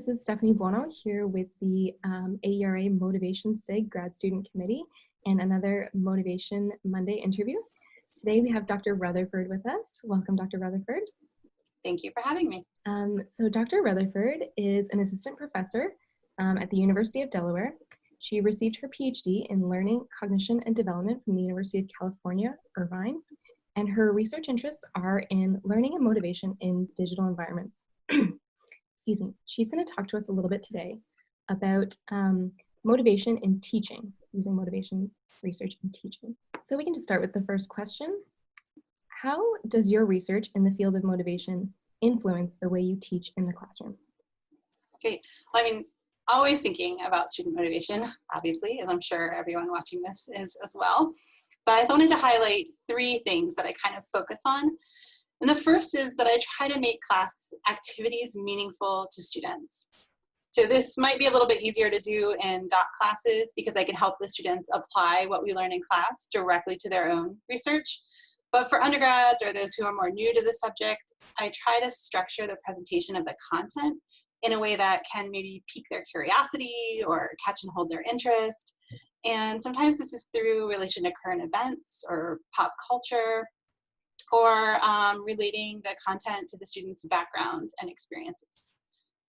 this is Stephanie Buono here with the AERA Motivation SIG Grad Student Committee and another Motivation Monday interview. Today we have Dr. Rutherford with us. Welcome, Dr. Rutherford. Thank you for having me. So Dr. Rutherford is an assistant professor at the University of Delaware. She received her PhD in Learning, Cognition, and Development from the University of California, Irvine, and her research interests are in learning and motivation in digital environments. Excuse me. She's going to talk to us a little bit today about motivation in teaching, using motivation research in teaching. So we can just start with the first question. How does your research in the field of motivation influence the way you teach in the classroom? Okay, well, I mean, always thinking about student motivation, obviously, as I'm sure everyone watching this is as well. But I wanted to highlight three things that I kind of focus on. And the first is that I try to make class activities meaningful to students. So this might be a little bit easier to do in doc classes because I can help the students apply what we learn in class directly to their own research. But for undergrads or those who are more new to the subject, I try to structure the presentation of the content in a way that can maybe pique their curiosity or catch and hold their interest. And sometimes this is through relation to current events or pop culture, or relating the content to the student's background and experiences.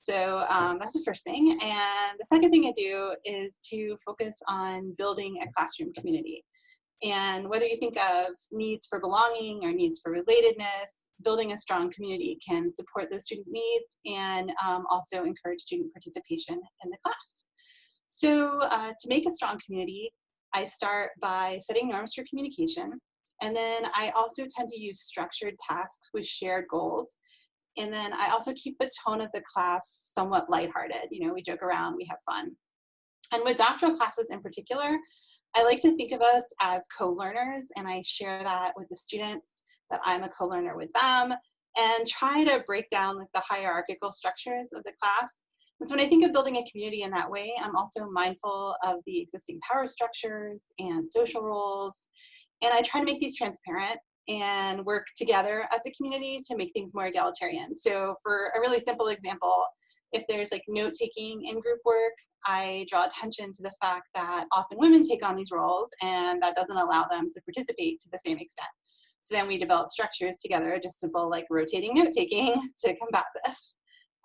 So that's the first thing. And the second thing I do is to focus on building a classroom community. And whether you think of needs for belonging or needs for relatedness, building a strong community can support those student needs and also encourage student participation in the class. So to make a strong community, I start by setting norms for communication. And then I also tend to use structured tasks with shared goals. And then I also keep the tone of the class somewhat lighthearted. You know, we joke around, we have fun. And with doctoral classes in particular, I like to think of us as co-learners, and I share that with the students, that I'm a co-learner with them, and try to break down like the hierarchical structures of the class. And so when I think of building a community in that way, I'm also mindful of the existing power structures and social roles. And I try to make these transparent and work together as a community to make things more egalitarian. So for a really simple example, if there's like note-taking in group work, I draw attention to the fact that often women take on these roles and that doesn't allow them to participate to the same extent. So then we develop structures together, just simple like rotating note-taking to combat this.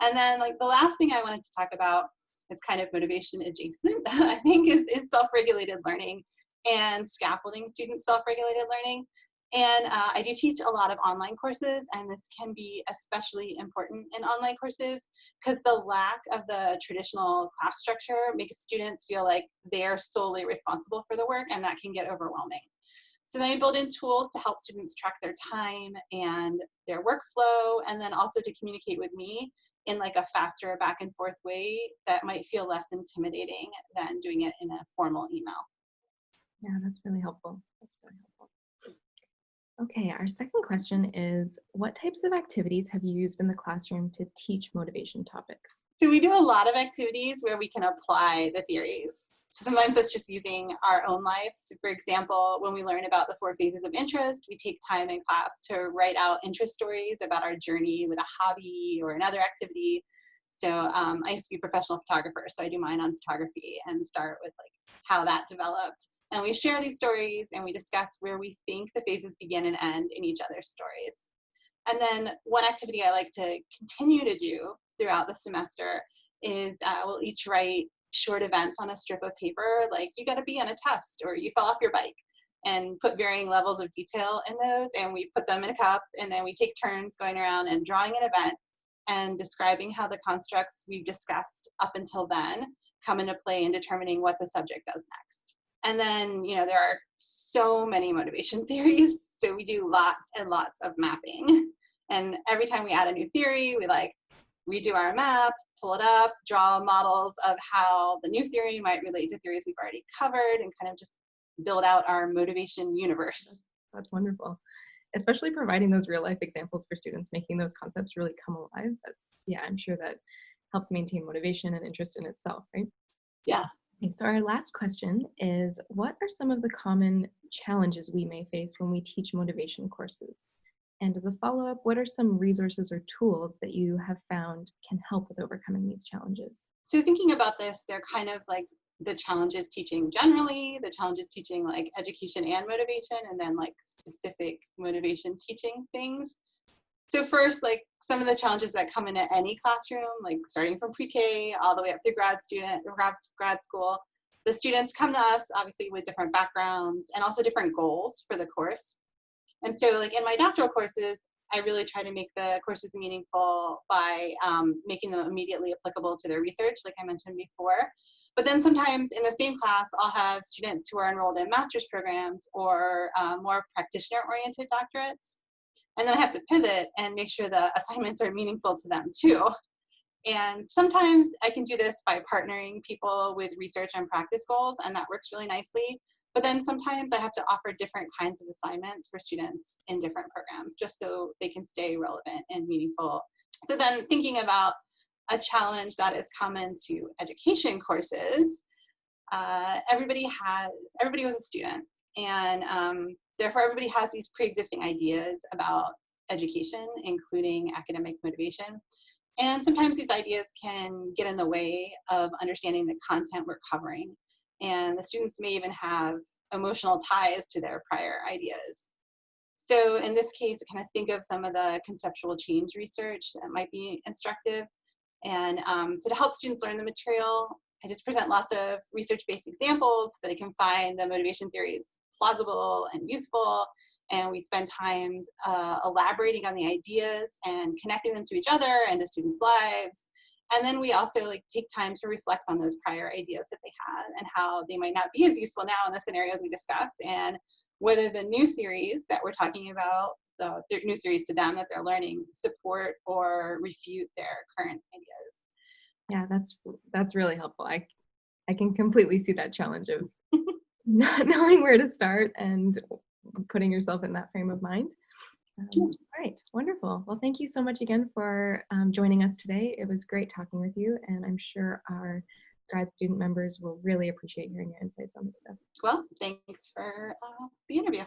And then like the last thing I wanted to talk about is kind of motivation adjacent, I think is self-regulated learning and scaffolding student self-regulated learning. And I do teach a lot of online courses, and this can be especially important in online courses because the lack of the traditional class structure makes students feel like they're solely responsible for the work, and that can get overwhelming. So then I build in tools to help students track their time and their workflow, and then also to communicate with me in like a faster back and forth way that might feel less intimidating than doing it in a formal email. Yeah, that's really helpful. That's really helpful. Okay, our second question is, what types of activities have you used in the classroom to teach motivation topics? So we do a lot of activities where we can apply the theories. So sometimes that's just using our own lives. So for example, when we learn about the 4 phases of interest, we take time in class to write out interest stories about our journey with a hobby or another activity. So I used to be a professional photographer, so I do mine on photography and start with like how that developed. And we share these stories and we discuss where we think the phases begin and end in each other's stories. And then one activity I like to continue to do throughout the semester is we'll each write short events on a strip of paper, like you got to be on a test or you fell off your bike, and put varying levels of detail in those. And we put them in a cup, and then we take turns going around and drawing an event and describing how the constructs we've discussed up until then come into play in determining what the subject does next. And then, you know, there are so many motivation theories, so we do lots and lots of mapping. And every time we add a new theory, we like redo our map, pull it up, draw models of how the new theory might relate to theories we've already covered, and kind of just build out our motivation universe. That's wonderful. Especially providing those real life examples for students, making those concepts really come alive. That's, yeah, I'm sure that helps maintain motivation and interest in itself, right? Yeah. Okay, so our last question is, what are some of the common challenges we may face when we teach motivation courses? And as a follow-up, what are some resources or tools that you have found can help with overcoming these challenges? So thinking about this, they're kind of like the challenges teaching generally, the challenges teaching like education and motivation, and then like specific motivation teaching things. So first, like some of the challenges that come into any classroom, like starting from pre-K all the way up to grad school, the students come to us obviously with different backgrounds and also different goals for the course. And so like in my doctoral courses, I really try to make the courses meaningful by making them immediately applicable to their research, like I mentioned before. But then sometimes in the same class, I'll have students who are enrolled in master's programs or more practitioner-oriented doctorates. And then I have to pivot and make sure the assignments are meaningful to them too. And sometimes I can do this by partnering people with research and practice goals, and that works really nicely. But then sometimes I have to offer different kinds of assignments for students in different programs, just so they can stay relevant and meaningful. So then thinking about a challenge that is common to education courses, everybody was a student, and therefore everybody has these pre-existing ideas about education, including academic motivation. And sometimes these ideas can get in the way of understanding the content we're covering. And the students may even have emotional ties to their prior ideas. So in this case, I kind of think of some of the conceptual change research that might be instructive. And so to help students learn the material, I just present lots of research-based examples so that they can find the motivation theories plausible and useful. And we spend time elaborating on the ideas and connecting them to each other and to students' lives. And then we also like take time to reflect on those prior ideas that they had and how they might not be as useful now in the scenarios we discussed, and whether the new theories that we're talking about, the new theories to them that they're learning, support or refute their current ideas. Yeah, that's really helpful. I can completely see that challenge of not knowing where to start and putting yourself in that frame of mind. All right, wonderful. Well, thank you so much again for joining us today. It was great talking with you, and I'm sure our grad student members will really appreciate hearing your insights on this stuff. Well, thanks for the interview.